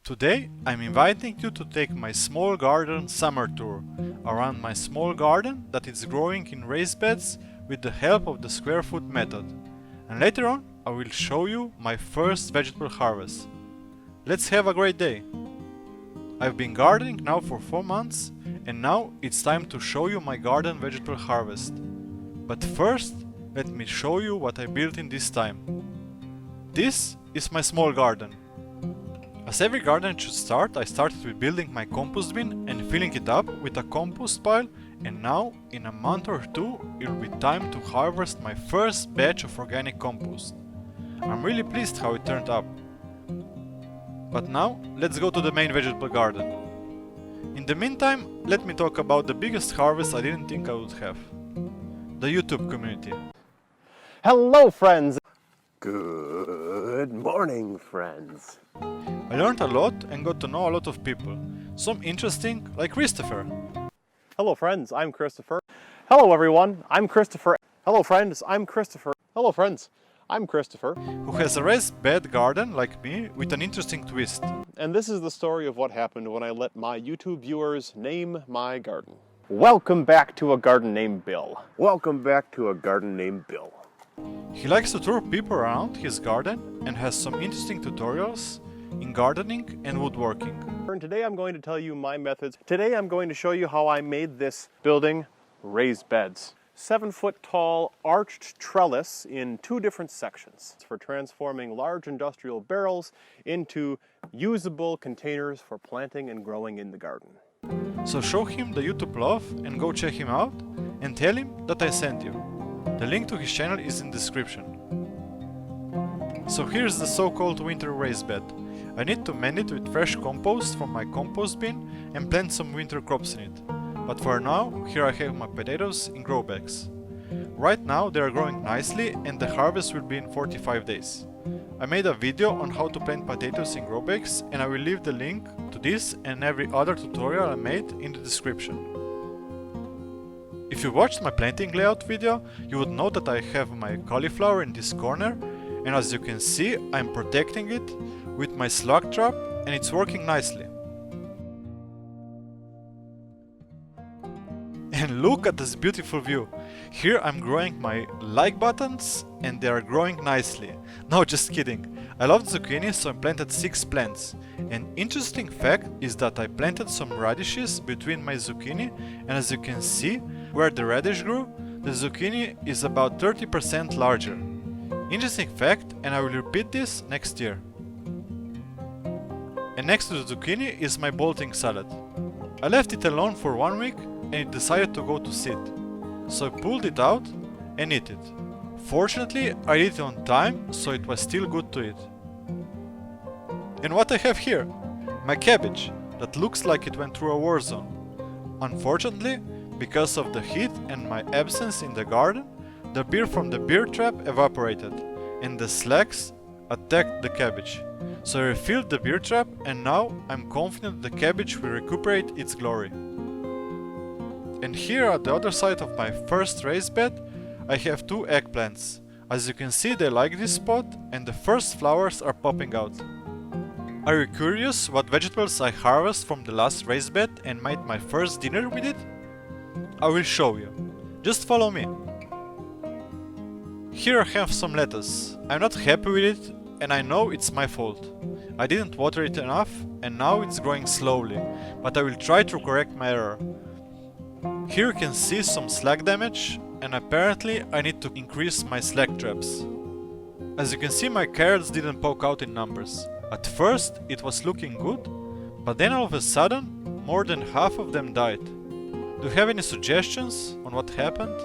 Today I'm inviting you to take my small garden summer tour around my small garden that is growing in raised beds with the help of the square foot method. And later on I will show you my first vegetable harvest. Let's have a great day! I've been gardening now for 4 months and now it's time to show you my garden vegetable harvest. But first, let me show you what I built in this time. This is my small garden. As every garden should start, I started with building my compost bin and filling it up with a compost pile, and now, in a month or two, it will be time to harvest my first batch of organic compost. I'm really pleased how it turned up. But now, let's go to the main vegetable garden. In the meantime, let me talk about the biggest harvest I didn't think I would have. The YouTube community. Hello friends! Good morning friends! I learned a lot and got to know a lot of people. Some interesting, like Christopher. Hello friends, I'm Christopher. Hello everyone, I'm Christopher. Hello friends, I'm Christopher. Hello friends, I'm Christopher. Who has a raised bed garden like me with an interesting twist. And this is the story of what happened when I let my YouTube viewers name my garden. Welcome back to A Garden Named Bill. Welcome back to A Garden Named Bill. He likes to tour people around his garden and has some interesting tutorials in gardening and woodworking. And today I'm going to tell you my methods. Today I'm going to show you how I made this building raised beds. 7-foot tall arched trellis in 2 different sections for transforming large industrial barrels into usable containers for planting and growing in the garden. So show him the YouTube love and go check him out and tell him that I sent you. The link to his channel is in the description. So here's the so-called winter raised bed. I need to mend it with fresh compost from my compost bin and plant some winter crops in it. But for now, here I have my potatoes in grow bags. Right now they are growing nicely and the harvest will be in 45 days. I made a video on how to plant potatoes in grow bags and I will leave the link to this and every other tutorial I made in the description. If you watched my planting layout video, you would know that I have my cauliflower in this corner, and as you can see, I'm protecting it with my slug trap and it's working nicely. And look at this beautiful view. Here I'm growing my like buttons and they are growing nicely. No, just kidding. I love zucchini, so I planted 6 plants. An interesting fact is that I planted some radishes between my zucchini, and as you can see, where the radish grew, the zucchini is about 30% larger. Interesting fact, and I will repeat this next year. And next to the zucchini is my bolting salad. I left it alone for 1 week and it decided to go to seed. So I pulled it out and ate it. Fortunately, I ate it on time, so it was still good to eat. And what I have here? My cabbage, that looks like it went through a war zone. Unfortunately, because of the heat and my absence in the garden, the beer from the beer trap evaporated, and the slugs attacked the cabbage. So I refilled the beer trap and now I'm confident the cabbage will recuperate its glory. And here at the other side of my first raised bed, I have 2 eggplants. As you can see, they like this spot and the first flowers are popping out. Are you curious what vegetables I harvest from the last raised bed and made my first dinner with it? I will show you. Just follow me. Here I have some lettuce. I'm not happy with it and I know it's my fault. I didn't water it enough and now it's growing slowly, but I will try to correct my error. Here you can see some slug damage and apparently I need to increase my slug traps. As you can see, my carrots didn't poke out in numbers. At first it was looking good, but then all of a sudden more than half of them died. Do you have any suggestions on what happened?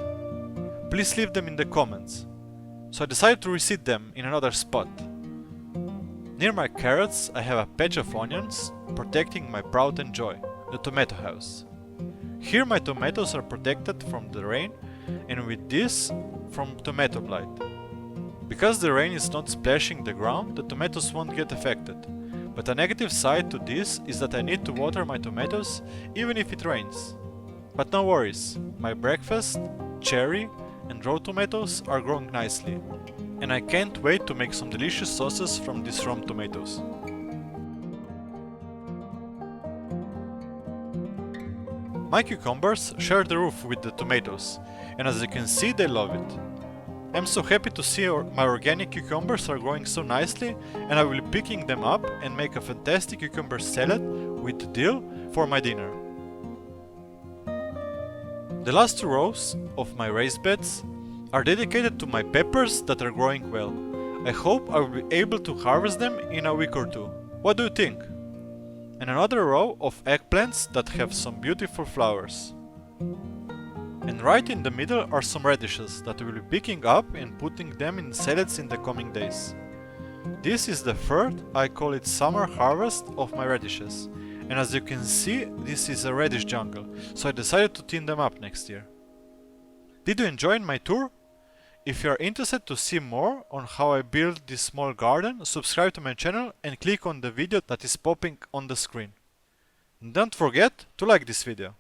Please leave them in the comments. So I decided to reseed them in another spot. Near my carrots I have a patch of onions protecting my pride and joy, the tomato house. Here my tomatoes are protected from the rain and with this from tomato blight. Because the rain is not splashing the ground, the tomatoes won't get affected. But a negative side to this is that I need to water my tomatoes even if it rains. But no worries, my breakfast, cherry and raw tomatoes are growing nicely. And I can't wait to make some delicious sauces from these raw tomatoes. My cucumbers share the roof with the tomatoes, and as you can see, they love it. I'm so happy to see my organic cucumbers are growing so nicely, and I will be picking them up and make a fantastic cucumber salad with dill for my dinner. The last 2 rows of my raised beds are dedicated to my peppers that are growing well. I hope I will be able to harvest them in a week or 2. What do you think? And another row of eggplants that have some beautiful flowers. And right in the middle are some radishes that I will be picking up and putting them in salads in the coming days. This is the third, I call it summer harvest of my radishes. And as you can see, this is a radish jungle, so I decided to thin them up next year. Did you enjoy my tour? If you are interested to see more on how I built this small garden, subscribe to my channel and click on the video that is popping on the screen. And don't forget to like this video.